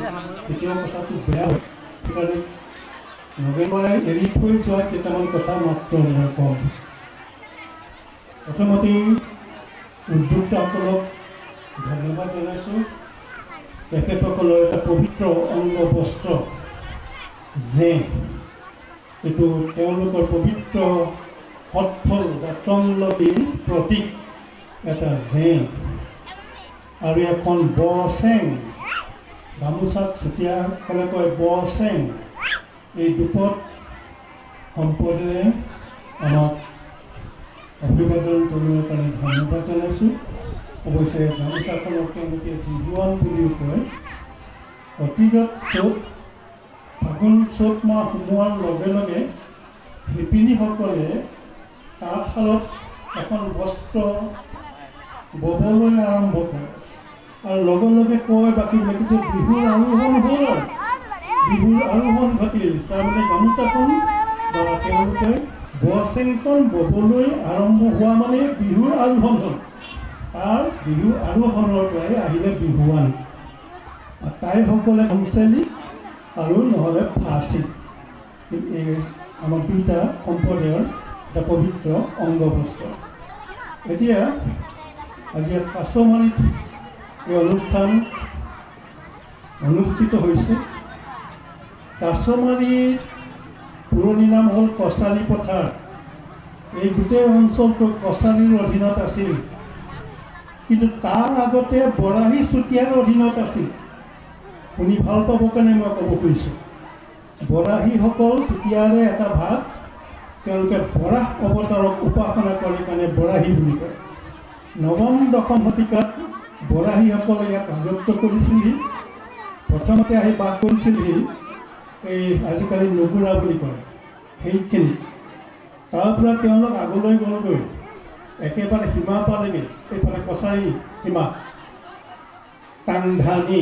তেতিয়াও কথাটো বেয়া হয়। সেইকাৰণে নৱেম্বৰাই এৰি থৈ যোৱা কেইটামান কথা মাত্ৰ মই কম। প্ৰথমতেই উদ্যোক্তাসকলক ধন্যবাদ জনাইছোঁ। তেখেতসকলৰ এটা পবিত্ৰ অংগ বস্ত্ৰ জেং, এইটো তেওঁলোকৰ পবিত্ৰ সৎফল বা তংলতিৰ প্ৰতীক এটা জেং আৰু এখন বৰচেং, গামোচাক চুতীয়াসকলে কয় বৰচেং। এই দুপদ সম্পদেৰে আমাক অভিবাদন জনোৱাৰ কাৰণে ধন্যবাদ জনাইছোঁ। অৱশ্যে গামোচাখনক তেওঁলোকে বিহুৱান বুলিও কয়। অতীজত ফাগুন চ'ত মাহ সোমোৱাৰ লগে লগে শিপিনীসকলে তাঁতশালত এখন বস্ত্ৰ ববলৈ আৰম্ভ কৰে আৰু লগে লগে কয় বাকীবিলাকে যে বিহুৰ আৰোহণ হ'ল, বিহুৰ আৰোহণ ঘটিল। তাৰমানে গামোচাখন বা তেওঁলোকে বৰচেংখন ববলৈ আৰম্ভ হোৱা মানে বিহুৰ আৰোহণ হ'ল। তাৰ বিহু আৰোহণৰ পৰাই আহিলে বিহুৱান। তাইসকলে গামোচালি আৰু নহ'লে ফাঁচি, এই আমাৰ দুটা সম্প্ৰদায়ৰ এটা পবিত্ৰ অংগ বস্ত্ৰ। এতিয়া আজি কাছমাৰীত এই অনুষ্ঠান অনুষ্ঠিত হৈছে। কাছমাৰীৰ পুৰণি নাম হ'ল কছাৰী পথাৰ। এই গোটেই অঞ্চলটো কছাৰীৰ অধীনত আছিল, কিন্তু তাৰ আগতে বৰাহী চুতীয়াৰ অধীনত আছিল। শুনি ভাল পাব কাৰণে মই ক'ব খুজিছোঁ, বৰাহীসকল চুতীয়াৰে এটা ভাগ, তেওঁলোকে বৰাহ অৱতাৰক উপাসনা কৰে কাৰণে বৰাহী বুলি কয়। নৱম দশম শতিকাত বৰাহীসকলে ইয়াত ৰাজত্ব কৰিছিলহি। প্ৰথমতে আহি বাস কৰিছিলহি এই আজিকালি নগুৰা বুলি কয় সেইখিনি। তাৰ পৰা তেওঁলোক আগলৈ গ'লগৈ, একেবাৰে সীমা পালেগৈ, এইফালে কছাৰী সীমা, টাংধানী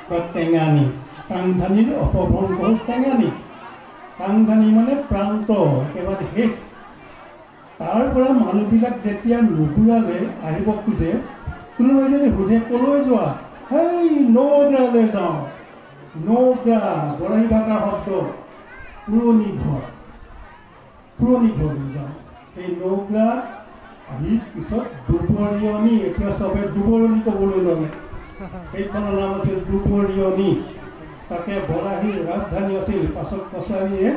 বা টেঙানী। টাংধানীৰ অপভ্ৰংশ হ'ল টেঙানী। টাংধানী মানে প্ৰান্ত, একেবাৰে শেষ। তাৰ পৰা মানুহবিলাক যেতিয়া নগুৰালৈ আহিব খোজে, কোনোবাই যদি সোধে ক'লৈ যোৱা, সেই নগৰালৈ যাওঁ। নগৰা বৰাহী ভাষাৰ শব্দ, পুৰণি ঘৰ, পুৰণি ঘৰলৈ যাওঁ। সেই নগৰা আহি পিছত দুবৰিয়নী, এতিয়া চবে দুবৰণী ক'বলৈ ল'লে। সেইখনৰ নাম আছিল দুবৰিয়নী। তাতে বৰাহীৰ ৰাজধানী আছিল। পাছত কছাৰীয়ে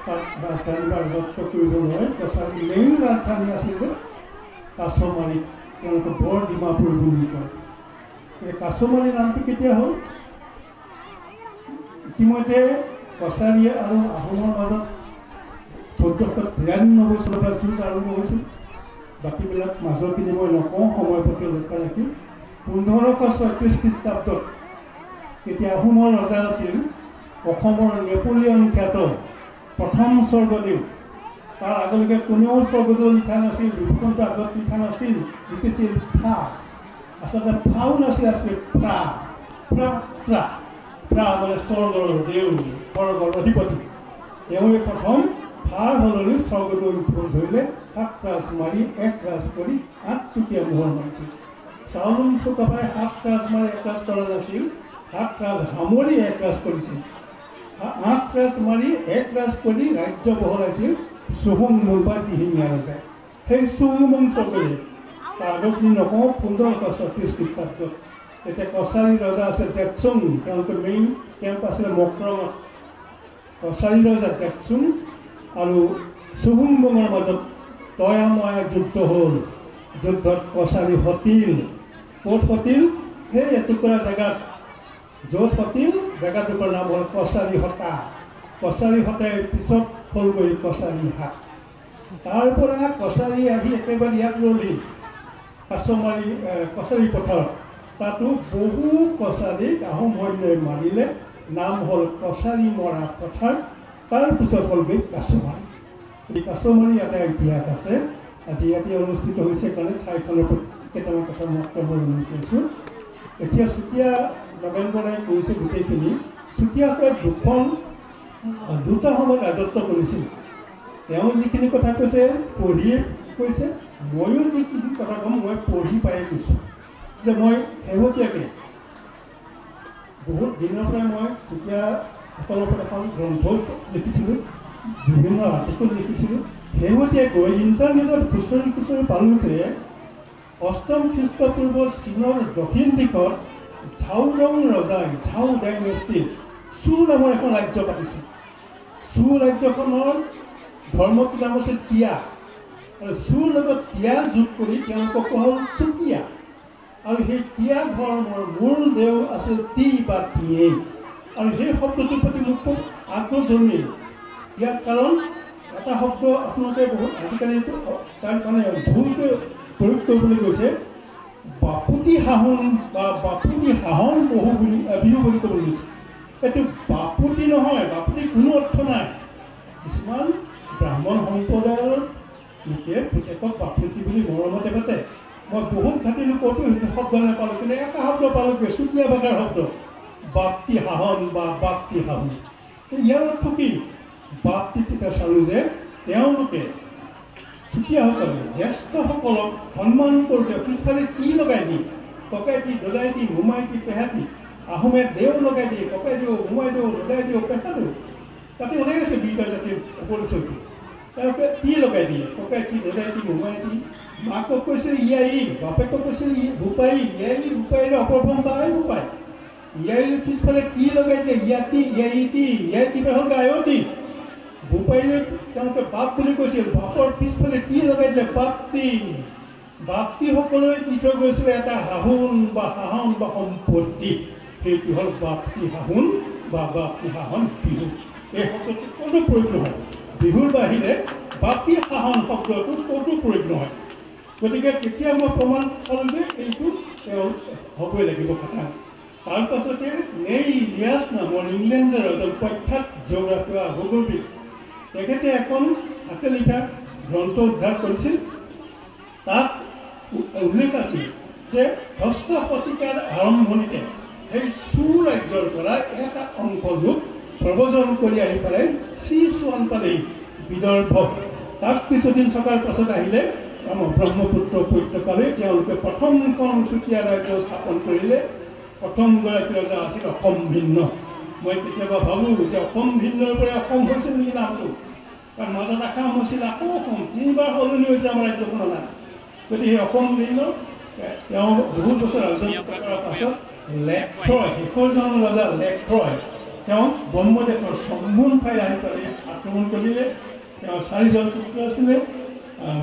তাত ৰাজধানী বা ৰাজত্ব কৰিব নোৱাৰে। কছাৰীৰ মেইন ৰাজধানী আছিল কাছমাৰী, তেওঁলোকে বৰ ডিমাপুৰ বুলি কয়। এই কাছমাৰী নামটো কেতিয়া হ'ল? ইতিমধ্যে কছাৰী আৰু আহোমৰ মাজত 1493 চনৰ পৰা যুদ্ধ আৰম্ভ হৈছিল। বাকীবিলাক মাজৰখিনি মই নকওঁ, সময় প্ৰতি লক্ষ্য ৰাখি। 1536 খ্ৰীষ্টাব্দত এতিয়া আহোমৰ ৰজা আছিল অসমৰ নেপোলিয়ন খ্যাত প্ৰথম স্বৰ্গদেউ। তাৰ আগলৈকে কোনেও স্বৰ্গদেউ লিখা নাছিল, বিভূষণটো আগত লিখা নাছিল, লিখিছিল ফা। আচলতে ফাও নাছিল, আছিলে ফ্ৰা। ফ্ৰা মানে স্বৰ্গৰ দেউ, স্বৰ্গৰ অধিপতি। তেওঁৱে প্ৰথম ফাৰ সলনি স্বৰ্গদেউ ধৰিলে, 7 ৰাজ মাৰি 1 ৰাজ কৰি 8 চুকীয়া মোহৰ মাৰিছিল। চাওলুং চুকাফাই 7 ৰাজ মাৰি 1 ৰাজ কৰা নাছিল, 7 ৰাজ সামৰি 1 ৰাজ কৰিছিল। 8 ৰাজ মাৰি 1 ৰাজ কৰি ৰাজ্য বহলাইছিল চুহুংমুং বা দিহিঙীয়া ৰজাই। সেই চুহুংমুং চকলে তাৰ আগতখিনি নকওঁ, 1536 খ্ৰীষ্টাব্দত তেতিয়া কছাৰী ৰজা আছিল তেকচুং। তেওঁলোকৰ মেইন কেম্প আছিলে মক্ৰঙত। কছাৰী ৰজা তেকচুং আৰু চুহুংমুঙৰ মাজত তয়াময়া যুদ্ধ হ'ল। যুদ্ধত কছাৰী সতিল। ক'ত সতিল? সেই এটুকুৰা জেগাত, য'ত সতিল জেগাটুকুৰাৰ নাম হ'ল কছাৰী হতা। কছাৰী হতাই পিছত হ'লগৈ কছাৰী হাট। তাৰ পৰা কছাৰী আহি একেবাৰে ইয়াত ৰ'লি কাছমাৰী কছাৰী পথাৰত। তাতো বহু কছাৰীক আহোম সৈন্যই মাৰিলে, নাম হ'ল কছাৰী মৰা পথাৰ। তাৰপিছত হ'লগৈ কাছমাৰী। এই কাছমাৰী এটা ইতিহাস আছে। আজি ইয়াতে অনুষ্ঠিত হৈছে কাৰণে ঠাইখনৰ প্ৰতি কেইটামান কথা মাত্ৰ মই মন কৰিছোঁ। এতিয়া চুতীয়া নৱেম্বৰাই কৰিছে গোটেইখিনি। চুতীয়াকৈ দুটা সময়ত ৰাজত্ব কৰিছিল। তেওঁ যিখিনি কথা কৈছে পঢ়িয়ে কৈছে, ময়ো যিখিনি কথা ক'ম মই পঢ়ি পায়ে কৈছোঁ যে মই শেহতীয়াকৈ বহুত দিনৰ পৰাই মই চুতীয়াসকলৰ ওপৰত এখন গ্ৰন্থ লিখিছিলোঁ, বিভিন্ন আৰ্টিকল লিখিছিলোঁ। শেহতীয়াকৈ ইণ্টাৰনেটত খুচৰি পালোঁ যে 8ম খ্ৰীষ্টপূৰ্বত চীনৰ দক্ষিণ দিশত ঝাওৰং ৰজাই ঝাও ডাইনেষ্টিৰ চু নামৰ এখন ৰাজ্য পাতিছিল। চু ৰাজ্যখনৰ ধৰ্মটোৰ নাম আছিল তিয়া, আৰু চুৰ লগত তিয়া যোগ কৰি তেওঁলোকক কোৱা হ'ল চুতীয়া। আৰু সেই তিয়া ধৰ্মৰ মূল দেও আছিল তি বা তিয়েই। আৰু সেই শব্দটোৰ প্ৰতি মোক খুব আগ্ৰহ জন্মিল। ইয়াৰ কাৰণ এটা শব্দ আপোনালোকে বহুত আজিকালি তাৰ মানে ভুলকৈ প্ৰয়োগ কৰিবলৈ গৈছে, বাপুতি সাহোন বা বাপুতি সাহন বিহু বুলি ক'বলৈ গৈছে। এইটো বাপুতি নহয়, বাপুতি কোনো অৰ্থ নাই। কিছুমান ব্ৰাহ্মণ সম্প্ৰদায়ৰ লোকে পুতেকক বাপুতি বুলি মৰমতে পাতে। মই বহুত ঘাটিলো ক'তো সেইটো শব্দ নাপালোঁ, কিন্তু এটা শব্দ পালোঁ, চুতীয়া ভাষাৰ শব্দ বাপ্তি সাহন বা বাপ্তি সাহন। ইয়াৰ অৰ্থ কি? বাপ্তি তেতিয়া চালোঁ যে তেওঁলোকে চুতীয়াসকলে জ্যেষ্ঠসকলক সন্মান কৰোঁতে পিছফালে কি লগাই দিয়ে, ককাই দি দদাই দি মোমাই দি পেহা দি, আহোমে দেও লগাই দিয়ে, ককাই দিওঁ মোমাই দিওঁ দদাই দিওঁ পেহা দিওঁ, তাতে ওলাই গৈছে দুইটা জাতিৰ পৰিচয়টো। তেওঁলোকে কি লগাই দিয়ে, ককাই দি দদাই দি মোমাই দি, মাকক কৈছিল ইয়াই, বাপেকক কৈছিল বোপাই, ইয়াই বোপাইৰে অপভ্ৰম তাই বোপাই, ইয়াই পিছফালে কি লগাই দিয়ে, ইয়াতি ইয়াই কিবা হ'ল গায়তী। বোপাইৰে তেওঁলোকে বাপ বুলি কৈছিল, বাপৰ পিছফালে কি লগাই দিলে বাপ্তি। বাপ্তিসকলে দি থৈ গৈছিলে এটা হাহোন বা সাহন বা সম্পত্তি, সেইটো হ'ল বাপ্তি সাহোন বা বাপ্তি সাহন বিহু। এই শব্দটো ক'তো প্ৰয়োগ নহয়, বিহুৰ বাহিৰে বাপ্তি সাহন শব্দটো ক'তো প্ৰয়োগ নহয়। গতিকে তেতিয়া মই প্ৰমাণ পালোঁ যে এইটো তেওঁ হ'বই লাগিব কথা। তাৰপাছতে নেই ইলিয়াছ নামৰ ইংলেণ্ডৰ এজন প্ৰখ্যাত জিঅ'গ্ৰাফী বা ভূগোলবিদ, তেখেতে এখন হাতে লিখা গ্ৰন্থ উদ্ধাৰ কৰিছিল। তাত উল্লেখ আছিল যে 6ষ্ঠ শতিকাৰ আৰম্ভণিতে সেই চু ৰাজ্যৰ পৰা এটা অংশ লোক প্ৰব্ৰজন কৰি আহি পেলাই চুৱান পালেই বিদৰ্ভ। তাত কিছুদিন থকাৰ পাছত আহিলে আমাৰ ব্ৰহ্মপুত্ৰ উপত্যকালৈ। তেওঁলোকে প্ৰথমখন চুতীয়া ৰাজ্য স্থাপন কৰিলে। প্ৰথমগৰাকী ৰজা আছিল অসম ভিন্ন। মই কেতিয়াবা ভাবোঁ যে অসম ভিন্নৰ পৰা অসম হৈছিল নেকি নামটো, কাৰণ মাজত আসাম হৈছিল, আকৌ অসম, 3বাৰ সলনি হৈছে আমাৰ ৰাজ্যখনৰ নাম। গতিকে সেই অসম ভিন্ন তেওঁ বহুত বছৰ ৰাজত্ব কৰাৰ পাছত লেক্ৰয়, শেষৰজন ৰজা লেক্ৰয়, তেওঁ ব্ৰহ্মদেশৰ সম্পূৰ্ণ ঠাই আহি পেলাই আক্ৰমণ কৰিলে। তেওঁ 4জন পুত্ৰ আছিলে,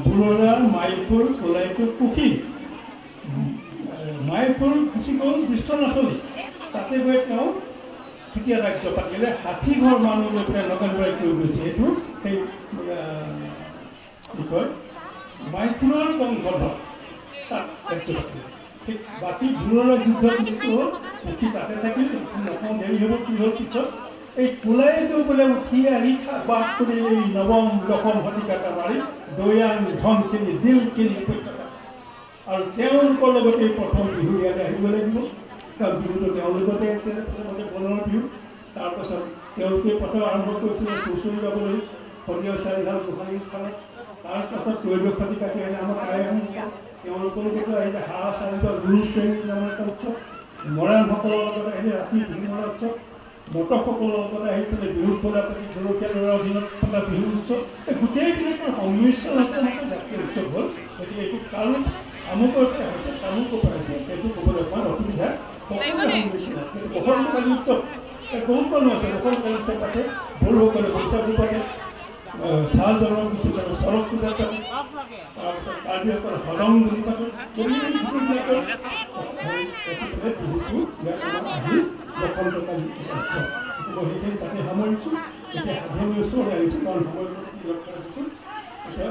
বুৰৰা, মাইপুৰ, কলাইপুৰ, কুকি। মাইপুৰ গুচি গ'ল বিশ্বনাথলৈ, তাতে গৈ তেওঁ চুতীয়া ৰাজ্য পাতিলে। 60 ঘৰ মানুহ লৈ পেলাই নগানবাৰী কৰি গৈছে। সেইটো সেই কি কয় মাইপুৰৰ বংশধৰ তাত ৰাজ্য পাতিলে। ঠিক বাকী বুৰৰা যুদ্ধৰ মৃত্যু হ'ল, উঠি তাতে থাকিল, নকওঁ দেৰি হ'ব কি হ'ল পিছত। এই কোলাইটো বোলে উঠি আহি বাস কৰি এই 9ম 10ম শতিকাত মাৰি দৈয়াং ধনখিনি দিলখিনি উপত্যকা, আৰু তেওঁলোকৰ লগতে প্ৰথম বিহু ইয়াতে আহিব লাগিব। কাৰণ বিহুটো তেওঁলোকতে আছে, প্ৰথমতে বনৰ বিহু। তাৰপাছত তেওঁলোকে প্ৰথম আৰম্ভ কৰিছিলে চুঁচৰি যাবলৈ সৰিয়হ চাৰিহাল গোসাঁনী স্থানত। তাৰপাছত ত্ৰয়োদশ শতিকাতে আহিলে আমাৰ টাই আহোমসকল, তেওঁলোকৰ লগতো আহিলে হাঁহ চাৰিজন গুৰু শ্ৰেণী নামৰ এটা উৎসৱ। মৰাণসকলৰ লগত আহিলে ৰাতি বিহু মৰা উৎসৱ। মটকসকলৰ লগত আহি পেলাই বিহুত পতা পাতি জলকীয়া ল'ৰাৰ অধীনত পতা বিহু উৎসৱ। এই গোটেইখিনিৰ সংমিশ্ৰণ জাতীয় উৎসৱ হ'ল। গতিকে এইটো কাৰো আমুকৰ পৰা হৈছে, তামুকৰ পৰা হৈছে, সেইটো ক'বলৈ অকণমান অসুবিধা। সকলোৰে সংমিশ্ৰণ, কিন্তু বসন্তকালী উৎসৱ বহুত মানুহ আছে। বসন্তকালী উৎসৱ পাতে, বড়োসকলে বৈশাগু পাতে, চাহ জনগোষ্ঠী চৰক পূজা পাতে, তাৰপিছত কাৰ্বিসকলে হলং বুলি পাতে। গোটেইবিলাকৰ বিহুটো ইয়াত আহি বসন্তকালী উৎসৱ। মই সেইখিনি তাতে সামৰিছোঁ। এতিয়া সাধনৰ ওচৰলৈ আহিছোঁ, কাৰণ সময়ত লক্ষ্য ৰাখিছোঁ। এতিয়া